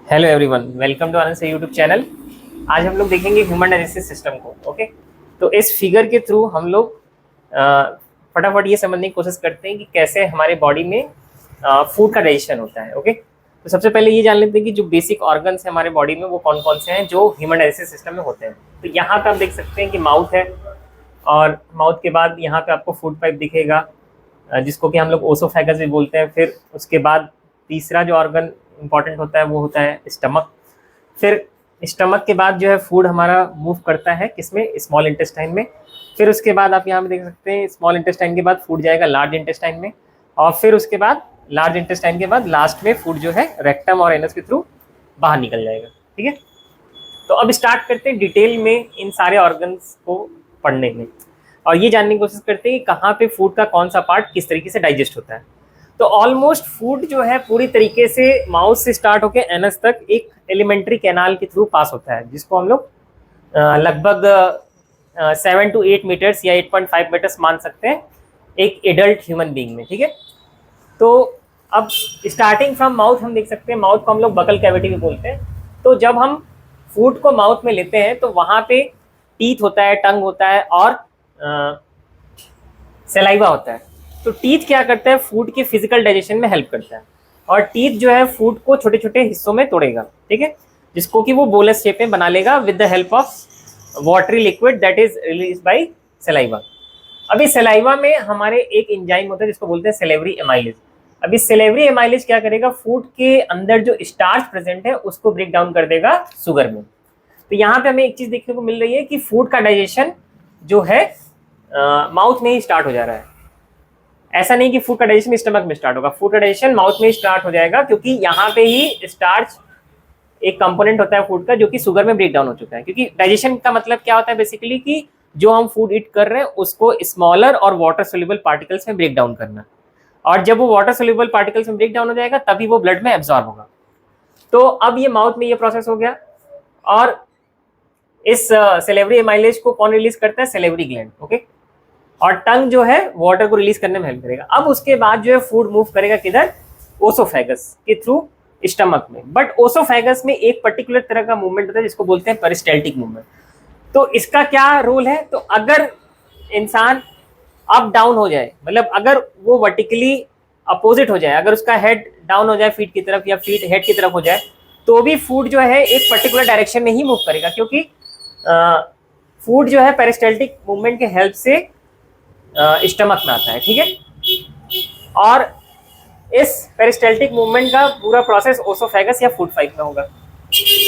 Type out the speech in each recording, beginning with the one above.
Hello everyone, welcome to आनंद से YouTube channel. आज हम लोग देखेंगे ह्यूमन डाइजेस्टिव सिस्टम को। ओके, तो इस फिगर के थ्रू हम लोग फटाफट ये समझने की कोशिश करते हैं कि कैसे हमारे बॉडी में फूड का डाइजेशन होता है। ओके, तो सबसे पहले ये जान लेते हैं कि जो बेसिक ऑर्गन्स हैं हमारे बॉडी में वो कौन कौन से हैं जो ह्यूमन डाइजेस्टिव सिस्टम में होते हैं। तो यहाँ पे आप देख सकते हैं कि माउथ है, और माउथ के बाद यहाँ पे आपको फूड पाइप दिखेगा, जिसको कि हम लोग ओसोफेगस भी बोलते हैं। फिर उसके बाद तीसरा जो ऑर्गन इंपॉर्टेंट होता है वो होता है स्टमक। फिर स्टमक के बाद जो है फूड हमारा मूव करता है किसमें, स्मॉल इंटेस्टाइन में। फिर उसके बाद आप यहाँ पे देख सकते हैं स्मॉल इंटेस्टाइन के बाद फूड जाएगा लार्ज इंटेस्टाइन में, और फिर उसके बाद लार्ज इंटेस्टाइन के बाद लास्ट में फूड जो है रेक्टम और एनस के थ्रू बाहर निकल जाएगा। ठीक है, तो अब स्टार्ट करते हैं डिटेल में इन सारे ऑर्गन्स को पढ़ने में, और ये जानने की कोशिश करते हैं कि कहाँ पे फूड का कौन सा पार्ट किस तरीके से डाइजेस्ट होता है। तो ऑलमोस्ट फूड जो है पूरी तरीके से माउथ से स्टार्ट होकर एनस तक एक एलिमेंट्री कैनाल के थ्रू पास होता है, जिसको हम लोग लगभग 7 to 8 मीटर्स या 8.5 मीटर्स मान सकते हैं एक एडल्ट ह्यूमन बीइंग में। ठीक है, तो अब स्टार्टिंग फ्रॉम माउथ हम देख सकते हैं, माउथ को हम लोग बकल कैविटी भी बोलते हैं। तो जब हम फूड को माउथ में लेते हैं तो वहाँ पे टीथ होता है, टंग होता है और सलाइवा होता है। तो टीथ क्या करता है, फूड के फिजिकल डाइजेशन में हेल्प करता है, और टीथ जो है फूड को छोटे छोटे हिस्सों में तोड़ेगा। ठीक है, जिसको कि वो बोलस शेप में बना लेगा with the help of watery liquid that is release by saliva. अभी सलाइवा में हमारे एक एंजाइम होता है जिसको बोलते हैं सेलेवरी एमाइलेज। अभी सेलेवरी एमाइलेज क्या करेगा, फूड के अंदर जो स्टार्च प्रेजेंट है उसको ब्रेक डाउन कर देगा शुगर में। तो यहाँ पे हमें एक चीज देखने को मिल रही है कि फूड का डाइजेशन जो है माउथ में ही स्टार्ट हो जा रहा है। ऐसा नहीं कि फूड का डाइजेशन स्टमक में स्टार्ट होगा, फूड का डाइजेशन माउथ में ही स्टार्ट हो जाएगा, क्योंकि यहाँ पे ही स्टार्च एक कंपोनेंट होता है फूड का जो कि शुगर में ब्रेक डाउन हो चुका है। क्योंकि डाइजेशन का मतलब क्या होता है बेसिकली कि जो हम फूड ईट कर रहे हैं उसको स्मॉलर और वाटर सोल्यूबल पार्टिकल्स में ब्रेक डाउन करना, और जब वो वाटर सोल्यूबल पार्टिकल्स में ब्रेक डाउन हो जाएगा तभी वो ब्लड में एब्जॉर्ब होगा। तो अब ये माउथ में ये प्रोसेस हो गया, और इस सेलेवरी एमाइलेज को कौन रिलीज करता है, सेलेवरी ग्लैंड। ओके, और टंग जो है वाटर को रिलीज करने में हेल्प करेगा। अब उसके बाद जो है फूड मूव करेगा किधर, ओसोफेगस के थ्रू स्टमक में। बट ओसोफेगस में एक पर्टिकुलर तरह का मूवमेंट होता है जिसको बोलते हैं पेरिस्टाल्टिक मूवमेंट। तो इसका क्या रोल है, तो अगर इंसान अप डाउन हो जाए, मतलब अगर वो वर्टिकली अपोजिट हो जाए, अगर उसका हेड डाउन हो जाए फीट की तरफ या फीट हेड की तरफ हो जाए, तो भी फूड जो है एक पर्टिकुलर डायरेक्शन में ही मूव करेगा, क्योंकि फूड जो है पेरिस्टाल्टिक मूवमेंट के हेल्प से स्टमक में आता है। ठीक है, और इस पेरिस्टाल्टिक मूवमेंट का पूरा प्रोसेस ओसोफेगस या फूड पाइप में होगा,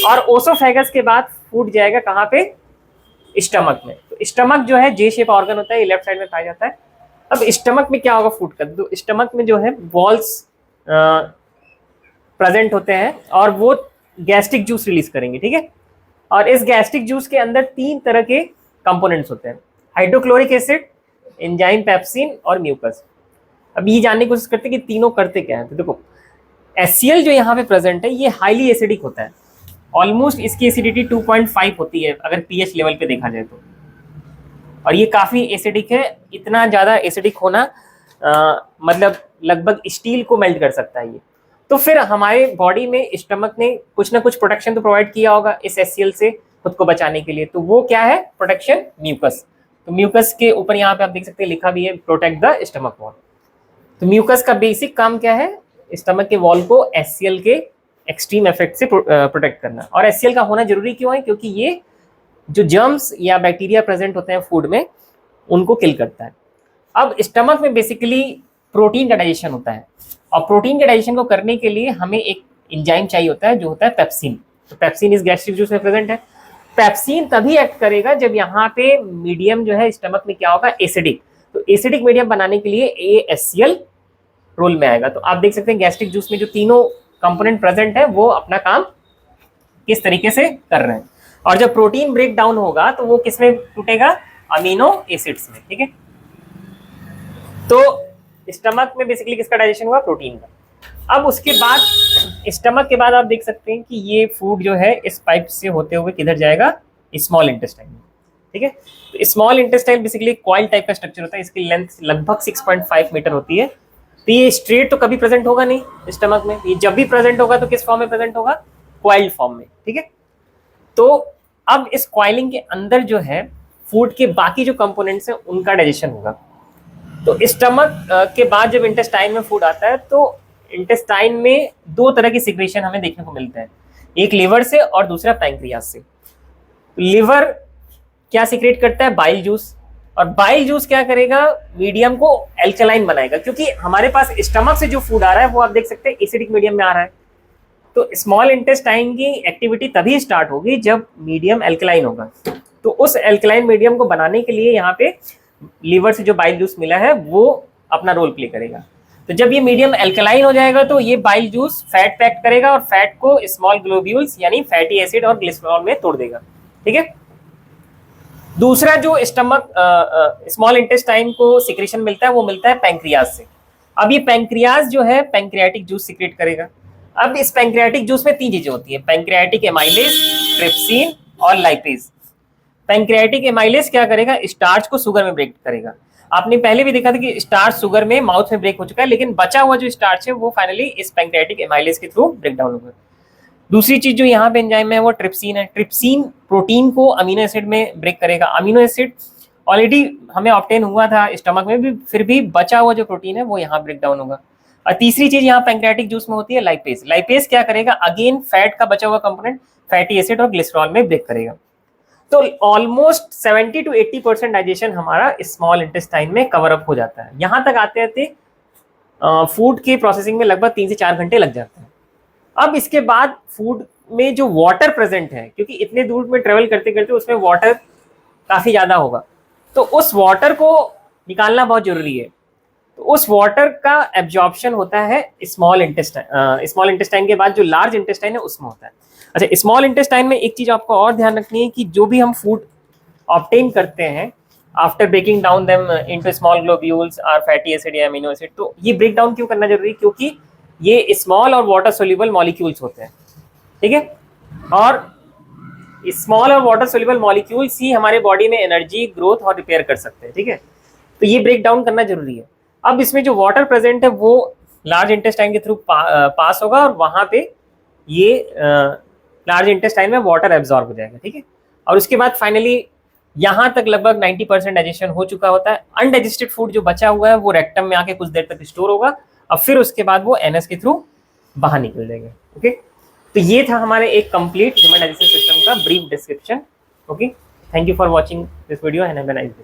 और ओसोफेगस के बाद फूड जाएगा कहाँ पे, स्टमक में। तो स्टमक जो है जे शेप ऑर्गन होता है, ये लेफ्ट साइड में पाया जाता है। अब स्टमक में क्या होगा फूड का, तो स्टमक में जो है वॉल्स प्रेजेंट होते हैं और वो गैस्ट्रिक जूस रिलीज करेंगे। ठीक है, और इस गैस्ट्रिक जूस के अंदर 3 तरह के कंपोनेंट्स होते हैं, हाइड्रोक्लोरिक एसिड, एंजाइम, पेप्सिन और म्यूकस। अब ये जानने की कोशिश करते हैं कि तीनों करते क्या है। तो देखो, HCl जो यहाँ पे प्रेजेंट है ये हाईली एसिडिक होता है, ऑलमोस्ट इसकी एसिडिटी 2.5 होती है अगर pH लेवल पे देखा जाए तो, और ये काफी एसिडिक है। इतना ज्यादा एसिडिक होना मतलब लगभग स्टील को मेल्ट कर सकता है ये। तो फिर हमारे बॉडी में स्टमक ने कुछ ना कुछ प्रोटेक्शन तो प्रोवाइड किया होगा इस HCl से खुद को बचाने के लिए। तो वो क्या है प्रोटेक्शन, म्यूकस। तो म्यूकस के ऊपर यहाँ पे आप देख सकते हैं लिखा भी है प्रोटेक्ट द स्टमक वॉल। तो म्यूकस का बेसिक काम क्या है, स्टमक के वॉल को HCl के एक्सट्रीम इफेक्ट से प्रोटेक्ट करना। और HCl का होना जरूरी क्यों है, क्योंकि ये जो जर्म्स या बैक्टीरिया प्रेजेंट होते हैं फूड में उनको किल करता है। अब स्टमक में बेसिकली प्रोटीन का डाइजेशन होता है, और प्रोटीन के डाइजेशन को करने के लिए हमें एक एंजाइम चाहिए होता है जो होता है पेप्सिन। तो पेप्सिन इस गैस्ट्रिक जूस में प्रेजेंट है। पेप्सिन तभी एक्ट करेगा जब यहाँ पे मीडियम जो है स्टमक में क्या होगा, एसिडिक। तो एसिडिक मीडियम बनाने के लिए ये HCl रोल में आएगा। तो आप देख सकते हैं गैस्ट्रिक जूस में जो तीनों कंपोनेंट प्रेजेंट है वो अपना काम किस तरीके से कर रहे हैं। और जब प्रोटीन ब्रेक डाउन होगा तो वो किस में टूटेगा, अमीनो एसिड्स में। ठीक है, तो स्टमक में बेसिकली किसका डाइजेशन हुआ, प्रोटीन का। अब उसके बाद स्टमक के बाद आप देख सकते हैं कि ये फूड जो है इस पाइप से होते हुए किधर जाएगा, स्मॉल इंटेस्टाइन में। ठीक है, तो small intestine basically coil type का स्ट्रक्चर होता है, इसकी लेंथ लगभग 6.5 मीटर होती है। तो ये स्ट्रेट तो कभी प्रेजेंट होगा नहीं स्टमक में, ये जब भी प्रेजेंट होगा तो किस फॉर्म में प्रेजेंट होगा, क्वाइल्ड फॉर्म में, ठीक है। तो अब इस क्वाइलिंग के अंदर जो है फूड के बाकी जो कंपोनेंट्स हैं उनका डाइजेशन होगा। तो स्टमक के बाद जब इंटेस्टाइन में फूड आता है तो इंटेस्टाइन में दो तरह की सिक्रेशन हमें देखने को मिलते हैं, एक लिवर से और दूसरा पैंक्रियास से। लिवर क्या सीक्रेट करता है? Bile juice. और बाइल जूस क्या करेगा? मीडियम को एल्कलाइन बनाएगा, क्योंकि हमारे पास स्टमक से जो फूड आ रहा है वो आप देख सकते हैं एसिडिक मीडियम में आ रहा है। तो स्मॉल इंटेस्टाइन की एक्टिविटी तभी स्टार्ट होगी जब मीडियम एल्कलाइन होगा। तो उस एल्कलाइन मीडियम को बनाने के लिए यहाँ पे लीवर से जो बाइल जूस मिला है वो अपना रोल प्ले करेगा। तो जब ये मीडियम एल्कलाइन हो जाएगा तो ये बाइल जूस फैट पैक करेगा और फैट को स्मॉल ग्लोब्यूल्स यानी फैटी एसिड और ग्लिसरॉल में तोड़ देगा, ठीक है। दूसरा जो स्टमक स्मॉल इंटेस्टाइन को सिक्रेशन मिलता है वो मिलता है पैंक्रियाज से। अब ये पैंक्रियाज जो है पैंक्रियाटिक जूस सिक्रेट करेगा। अब इस पैंक्रियाटिक जूस में तीन चीजें होती है, पैंक्रियाटिक एमाइलेज, ट्रिप्सिन और लाइपेज। पैंक्रियाटिक एमाइलेज क्या करेगा? स्टार्च को शुगर में ब्रेक करेगा। आपने पहले भी देखा था कि स्टार्च शुगर में माउथ में ब्रेक हो चुका है, लेकिन बचा हुआ जो स्टार्च है वो फाइनली इस पैंक्रियाटिक एमाइलेज के थ्रू ब्रेक डाउन होगा। दूसरी चीज जो यहाँ पे एंजाइम है वो ट्रिप्सिन है। ट्रिप्सिन प्रोटीन को अमीनो एसिड में ब्रेक करेगा। अमीनो एसिड ऑलरेडी हमें ऑब्टेन हुआ था स्टमक में भी, फिर भी बचा हुआ जो प्रोटीन है वो यहाँ ब्रेक डाउन होगा। और तीसरी चीज यहाँ पैंक्रियाटिक जूस में होती है लाइपेज। लाइपेज क्या करेगा? अगेन फैट का बचा हुआ कंपोनेंट फैटी एसिड और ग्लिसरॉल में ब्रेक करेगा। तो ऑलमोस्ट 70 to 80% डाइजेशन हमारा स्मॉल इंटेस्टाइन में कवर अप हो जाता है। यहाँ तक आते आते फूड के प्रोसेसिंग में लगभग 3 से 4 घंटे लग जाते हैं। अब इसके बाद फूड में जो वाटर प्रेजेंट है, क्योंकि इतने दूर में ट्रेवल करते करते उसमें वाटर काफी ज्यादा होगा, तो उस वाटर को निकालना बहुत जरूरी है। तो उस वाटर का एब्जॉर्प्शन होता है स्मॉल इंटेस्टाइन। स्मॉल इंटेस्टाइन के बाद जो लार्ज इंटेस्टाइन है उसमें होता है। अच्छा, स्मॉल इंटेस्टाइन में एक चीज आपको और ध्यान रखनी है कि जो भी हम फूड ऑब्टेन करते हैं after breaking down them into small globules और फैटी एसिड या अमीनो एसिड, तो ये ब्रेक डाउन क्यों करना जरूरी है? क्योंकि ये स्मॉल और वाटर सोल्यूबल मॉलिक्यूल्स होते हैं, ठीक है। और स्मॉल और वाटर सोल्यूबल मॉलिक्यूल्स ही हमारे बॉडी में एनर्जी, ग्रोथ और रिपेयर कर सकते हैं, ठीक है। तो ये ब्रेक डाउन करना जरूरी है। अब इसमें जो वाटर प्रेजेंट है वो लार्ज इंटेस्टाइन के थ्रू पास होगा और वहां पे ये लार्ज इंटेस्टाइन में वाटर एब्जॉर्ब हो जाएगा, ठीक है। और उसके बाद फाइनली यहाँ तक लगभग 90% डाइजेशन हो चुका होता है। अनडाइजेस्टेड फूड जो बचा हुआ है वो रेक्टम में आके कुछ देर तक स्टोर होगा और फिर उसके बाद वो एनएस के थ्रू बाहर निकल जाएगा, ओके। तो ये था हमारे एक कंप्लीट ह्यूमन डाइजेस्टिव सिस्टम का brief description, okay. Thank you for watching this video and have a nice day.